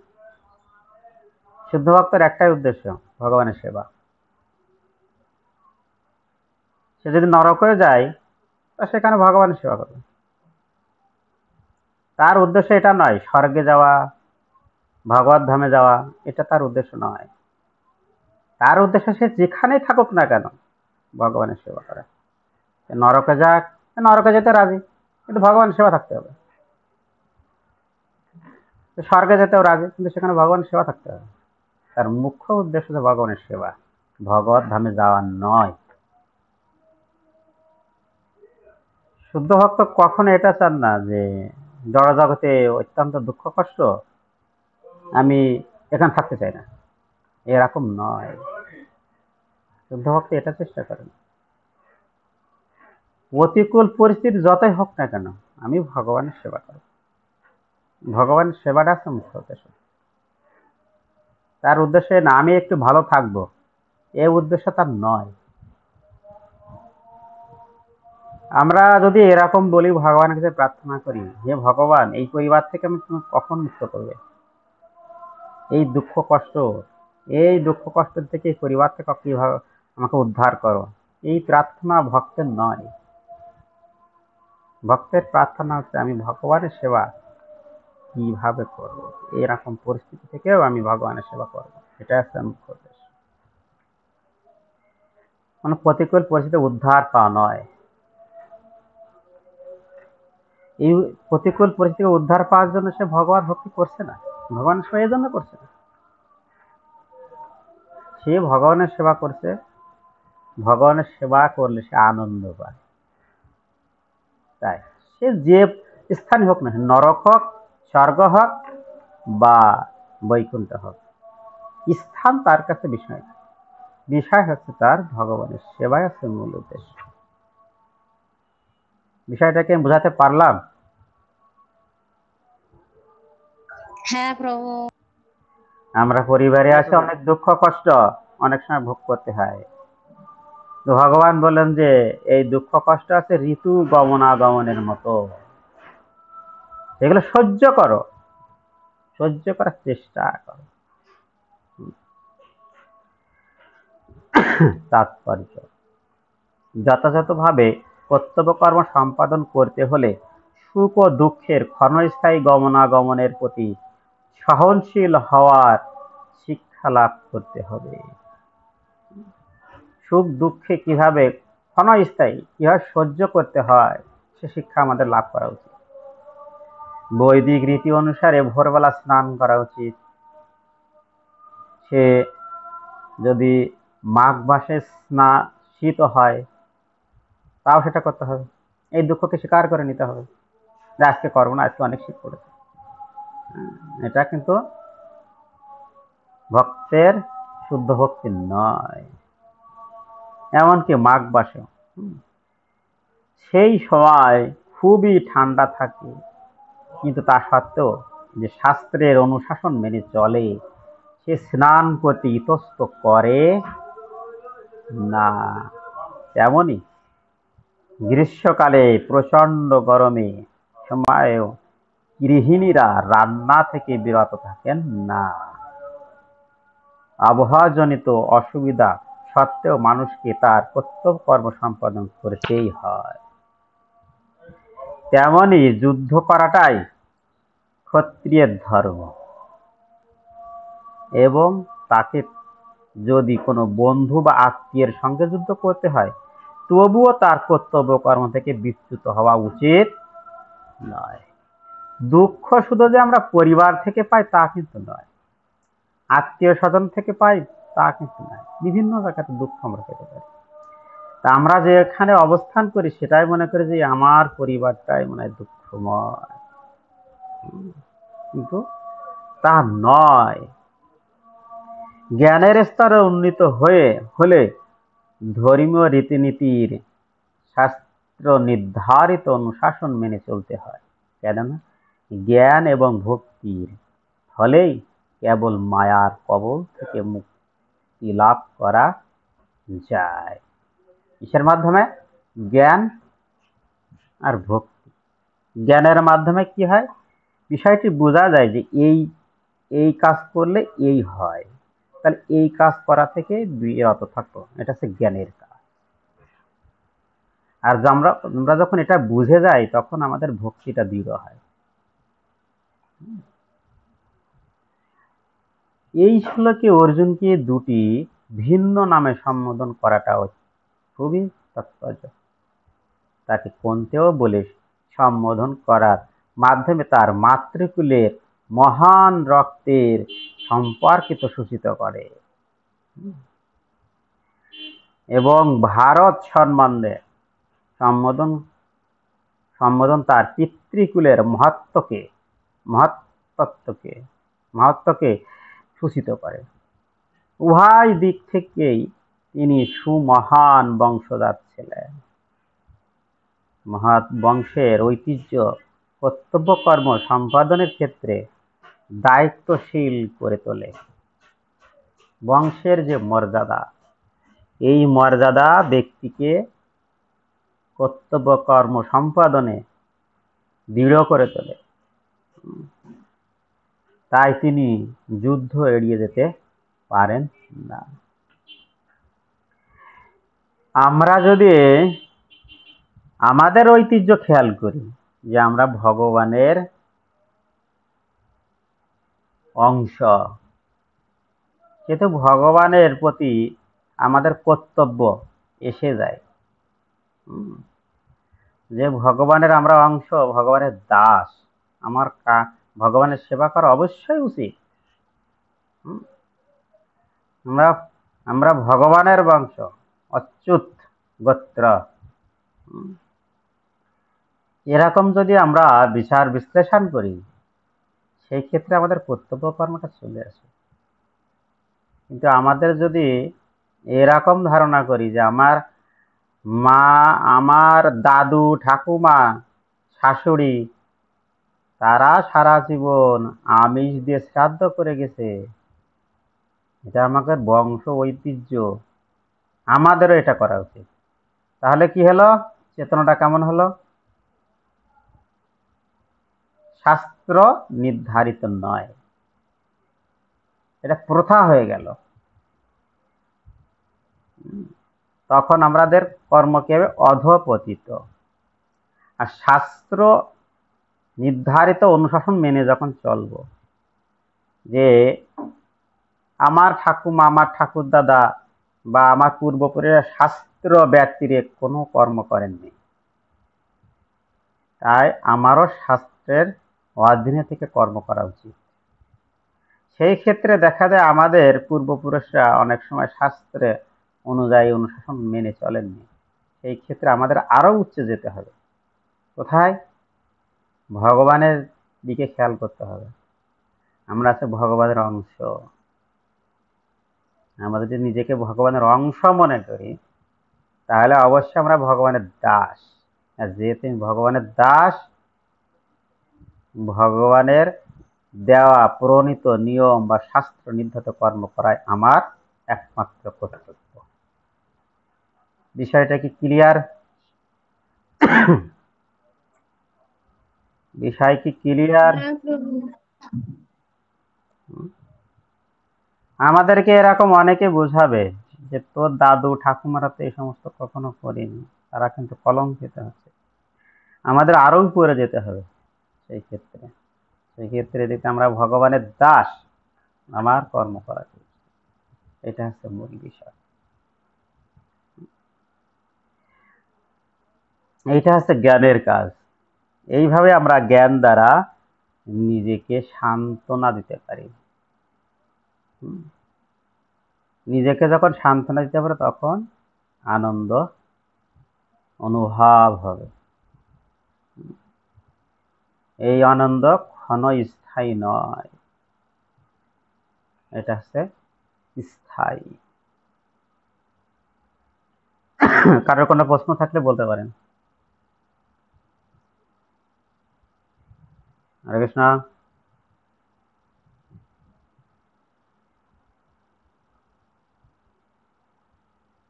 শুদ্ধ ভক্তের একটাই উদ্দেশ্য, ভগবানের সেবা। সে যদি নরকে যায় তা সেখানে ভগবানের সেবা করবে। তার উদ্দেশ্য এটা নয় স্বর্গে যাওয়া, ভগবত ধামে যাওয়া, এটা তার উদ্দেশ্য নয়। তার উদ্দেশ্য সে যেখানেই থাকুক না কেন ভগবানের সেবা করা। নরকে যাক, নরকে যেতে রাজি, কিন্তু ভগবানের সেবা থাকতে হবে। স্বর্গে যেতেও রাজি, কিন্তু সেখানে ভগবানের সেবা থাকতে হবে। তার মুখ্য উদ্দেশ্য হচ্ছে ভগবানের সেবা, ভগবত ধামে যাওয়া নয়। শুদ্ধ ভক্ত কখনো এটা চান না যে জড় জগতে অত্যন্ত দুঃখ কষ্ট, আমি এখানে থাকতে চাই না, এরকম নয়। শুদ্ধ ভক্ত এটা চেষ্টা করেন প্রতিকূল পরিস্থিতি যতই হোক না কেন আমি ভগবানের সেবা করব। ভগবানের সেবাটা হচ্ছে মুখ্য উদ্দেশ্য। তার উদ্দেশ্যে না আমি একটু ভালো থাকবো, এই উদ্দেশ্য তার নয়। আমরা যদি এরকম বলি, ভগবানের কাছে প্রার্থনা করি, হে ভগবান এই পরিবার থেকে আমি তুমি কখন মুক্ত করবে, এই দুঃখ কষ্ট থেকে এই পরিবার থেকে কিভাবে আমাকে উদ্ধার করো, এই প্রার্থনা ভক্তের নয়। ভক্তের প্রার্থনা হচ্ছে আমি ভগবানের সেবা কিভাবে করব, এরকম পরিস্থিতি থেকেও আমি ভগবানের সেবা করব, এটা হচ্ছে মুখ্য উদ্দেশ্য। মানে প্রতিকূল পরিস্থিতি উদ্ধার পাওয়া নয়। এই প্রতিকূল পরিস্থিতি উদ্ধার পাওয়ার জন্য সে ভগবান ভক্তি করছে না, ভগবানের সেবা এই জন্য করছে না। সে ভগবানের সেবা করছে, ভগবানের সেবা করলে সে আনন্দ পায়। তাই সে যে স্থানে হোক না, নরক হোক, স্বর্গ হোক বা বৈকুণ্ঠ হোক, স্থান তার কাছে বিষয় না। বিষয় হচ্ছে তার ভগবানের সেবাই হচ্ছে মূল উদ্দেশ্য। বিষয়টাকে বোঝাতে পারলাম? হ্যাঁ প্রভু। আমরা পরিবারে আছে অনেক দুঃখ কষ্ট অনেক সময় ভোগ করতে হয়, তো ভগবান বলেন যে এই দুঃখ কষ্ট আছে ঋতু গমনাগমনের মতো, এগুলো সহ্য করো, সহ্য করার চেষ্টা করো। তাৎপর্য যথাযথভাবে কর্তব্য কর্ম সম্পাদন করতে হলে সুখ ও দুঃখের ক্ষণস্থায়ী গমনাগমনের প্রতি সহনশীল হওয়ার শিক্ষা লাভ করতে হবে। সুখ দুঃখে কিভাবে ক্ষণস্থায়ী কিভাবে সহ্য করতে হয় সে শিক্ষা আমাদের লাভ করা উচিত। বৈদিক রীতি অনুসারে ভোরবেলা স্নান করা উচিত। সে যদি মাঘ মাসে শীত হয় তাও সেটা করতে হবে। এই দুঃখকে স্বীকার করে নিতে হবে যে আজকে করবো না, আজকে অনেক শীত পড়েছে। এটা কিন্তু ভক্তের শুদ্ধ ভক্তি নয়। এমনকি মাঘ মাসে সেই সময় খুবই ঠান্ডা থাকে, কিন্তু তা সত্ত্বেও যে শাস্ত্রের অনুশাসন মেনে চলে সে স্নান করতে ইতস্ত করে না। তেমনি গ্রীষ্মকালে প্রচন্ড গরমে সময়ও গৃহিণীরা রান্না থেকে বিরত থাকেন না। আবহাওয়াজনিত অসুবিধা সত্ত্বেও মানুষকে তার কর্তব্য কর্ম সম্পাদন করতেই হয়। তেমনি যুদ্ধ করাটাই ক্ষত্রিয়ের ধর্ম, এবং তাকে যদি কোনো বন্ধু বা আত্মীয়ের সঙ্গে যুদ্ধ করতে হয় তবুও তার কর্তব্য কর্ম থেকে বিচ্যুত হওয়া উচিত নয়। দুঃখ শুধু যে আমরা পরিবার থেকে পাই তা কিন্তু নয়, আত্মীয় স্বজন থেকে পাই তা কিন্তু নয়, বিভিন্ন জায়গাতে দুঃখ আমরা পেতে পারি। তা আমরা যে এখানে অবস্থান করি সেটাই মনে করি যে আমার পরিবারটাই মনে হয় দুঃখময়, কিন্তু তা নয়। জ্ঞানের স্তরে উন্নীত হলে ধর্মীয় রীতিনীতির শাস্ত্র নির্ধারিত অনুশাসন মেনে চলতে হয়। কেননা জ্ঞান এবং ভক্তির ফলেই কেবল মায়ার কবল থেকে মুক্তি লাভ করা যায়। কিসের মাধ্যমে? জ্ঞান আর ভক্তি। জ্ঞানের মাধ্যমে কি হয়, বিষয়টি বোঝা যায় যে এই কাজ করলে এই হয়, তাহলে এই কাজ করা থেকে বিরত থাকো, এটা হচ্ছে জ্ঞানের কাজ। আর আমরা যখন এটা বুঝে যাই তখন আমাদের ভক্তিটা দৃঢ় হয়। এই শ্লোকে অর্জুনকে দুটি ভিন্ন নামে সম্বোধন করাটা খুবই তাৎপর্য। তাকে কন্তেও বলে সম্বোধন করার মাধ্যমে তার মাতৃকুলের মহান রক্তের সম্পর্কিত সূচিত করে এবং ভারত সম্বন্ধে সম্বোধন তার পিতৃকুলের মহত্বকে সূচিত করে। উভয় দিক থেকেই তিনি সুমহান বংশজাত ছিলেন। মহৎ বংশের ঐতিহ্য কর্তব্য কর্ম সম্পাদনের ক্ষেত্রে দায়িত্বশীল করে তোলে। বংশের যে মর্যাদা, এই মর্যাদা ব্যক্তিকে কর্তব্য কর্ম সম্পাদনে দৃঢ় করে তোলে। তাই তিনি যুদ্ধ এড়িয়ে যেতে পারেন না। আমরা যদি আমাদের ঐতিহ্য খেয়াল করি যে আমরা ভগবানের অংশ, কিন্তু ভগবানের প্রতি আমাদের কর্তব্য এসে যায় যে ভগবানের আমরা অংশ, ভগবানের দাস, আমার ভগবানের সেবা করা অবশ্যই উচিত। আমরা ভগবানের বংশ, অচ্যুত গোত্র। এরকম যদি আমরা বিচার বিশ্লেষণ করি সেই ক্ষেত্রে আমাদের কর্তব্য কর্মটা চলে আসে। কিন্তু আমাদের যদি এরকম ধারণা করি যে আমার মা, আমার দাদু, ঠাকুমা, শাশুড়ি তারা সারা জীবন আমিষ দিয়ে শ্রাদ্ধ করে গেছে, এটা আমাদের বংশ ঐতিহ্য, আমাদেরও এটা করা উচিত, তাহলে কি হলো? চেতনাটা কেমন হলো? শাস্ত্র নির্ধারিত নয়, এটা প্রথা হয়ে গেল। তখন আমাদের কর্ম কি হবে? অধপতিত। আর শাস্ত্র নির্ধারিত অনুশাসন মেনে যখন চলবো যে আমার ঠাকুমা, আমার ঠাকুর দাদা বা আমার পূর্বপুরুষেরা শাস্ত্র ব্যতিরে কোনো কর্ম করেননি, তাই আমারও শাস্ত্রের অধীনে থেকে কর্ম করা উচিত। সেই ক্ষেত্রে দেখা যায় আমাদের পূর্বপুরুষরা অনেক সময় শাস্ত্রে অনুযায়ী অনুশাসন মেনে চলেননি। সেই ক্ষেত্রে আমাদের আরো উচ্চে যেতে হবে। কোথায়? ভগবানের দিকে খেয়াল করতে হবে। আমরা আছে ভগবানের অংশ। আমরা যদি নিজেকে ভগবানের অংশ মনে করি, তাহলে অবশ্যই আমরা ভগবানের দাস। আর যেহেতু আমি ভগবানের দাস, ভগবানের দেওয়া প্রণীত নিয়ম বা শাস্ত্র নির্ধারিত কর্ম করাই আমার একমাত্র কর্তব্য। বিষয়টা কি ক্লিয়ার? বিষয় কি ক্লিয়ার? হ্যাঁ প্রভু। আমাদেরকে এরকম অনেকে বুঝাবে যে তোর দাদু ঠাকুমারা তো এই সমস্ত কখনো করেনি, তারা কিন্তু কলঙ্কিত হচ্ছে। আমাদের আরো উপরে যেতে হবে। সেই ক্ষেত্রে যদি আমরা ভগবানের দাস, আমার কর্ম করা উচিত। এটা হচ্ছে মূল বিষয়। এইটা হচ্ছে জ্ঞানের কাজ। এইভাবে আমরা জ্ঞান দ্বারা নিজেকে সান্ত্বনা দিতে পারি। নিজেকে যখন সান্ত্বনা দিতে পারে তখন আনন্দ অনুভব হবে। এই আনন্দ ক্ষণস্থায়ী নয়, এটা হচ্ছে স্থায়ী। কারোর কোনো প্রশ্ন থাকলে বলতে পারেন। হরে কৃষ্ণ।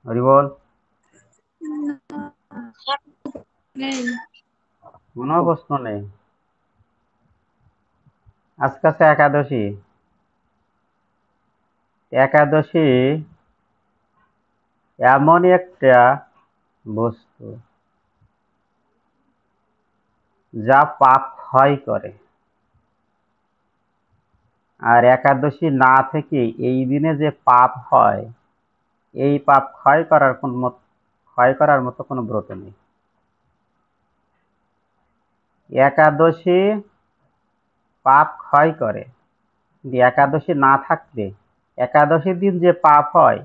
হরি বল। নেই। কোনো প্রশ্ন নেই। আজকে আছে একাদশী। একাদশী এমনই একটা বস্তু যা পাপ ক্ষয় করে। আর একাদশী না থেকে এই দিনে যে পাপ হয়, এই পাপ ক্ষয় করার মতো কোনো ব্রত নেই। একাদশী পাপ ক্ষয় করে, কিন্তু একাদশী না থাকলে একাদশীর দিন যে পাপ হয়,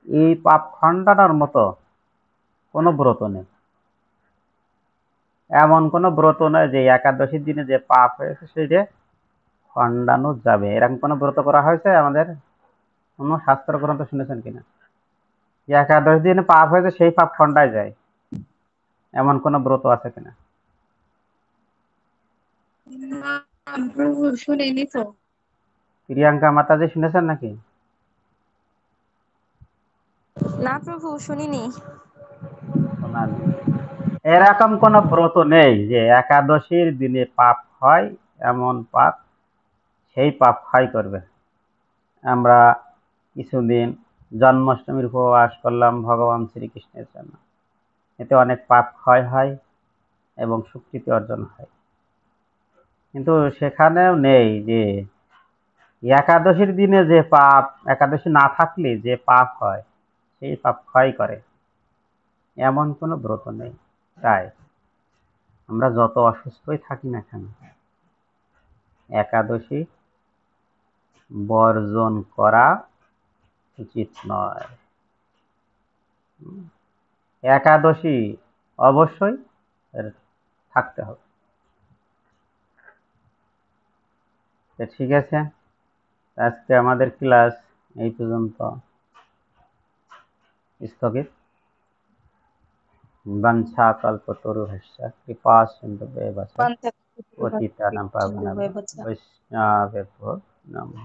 এই পাপ খণ্ডানোর মতো কোনো ব্রত নেই। এমন কোনো ব্রত নয় যে একাদশীর দিনে যে পাপ হয়েছে সেটা খণ্ডানো যাবে। এরকম কোনো ব্রত করা হয়েছে আমাদের কোনো শাস্ত্র গ্রন্থ শুনেছেন কিনা? যে একাদশী দিনে পাপ হয়েছে সেই পাপ খণ্ডায় যায়, এমন কোনো ব্রত আছে কিনা? না প্রভু, শুনিনি তো। প্রিয়াঙ্কা মাতাজি শুনেছেন নাকি? না প্রভু, শুনিনি। শোনানি। এরকম কোনো ব্রত নেই যে একাদশীর দিনে পাপ হয়, এমন পাপ সেই পাপ ক্ষয় করবে। আমরা কিছুদিন জন্মাষ্টমীর উপবাস করলাম ভগবান শ্রীকৃষ্ণের জন্য, এতে অনেক পাপ ক্ষয় হয় এবং স্বীকৃতি অর্জন হয়। কিন্তু সেখানেও নেই যে একাদশীর দিনে যে পাপ, একাদশী না থাকলে যে পাপ হয় সেই পাপ ক্ষয় করে, এমন কোনো ব্রত নেই। তাই আমরা যত অসুস্থই থাকি না কেন, একাদশী বর্জন করা উচিত নয়। একাদশী অবশ্যই থাকতে হবে। ঠিক আছে, আজকে আমাদের ক্লাস এই পর্যন্ত স্থগিত। বঞ্ছা কল্পতরুভ্যশ্চ কৃপা সিন্ধুভ্যেব চ পতিতানাং পাবনানাং বৈষ্ণবেভ্যো নমঃ।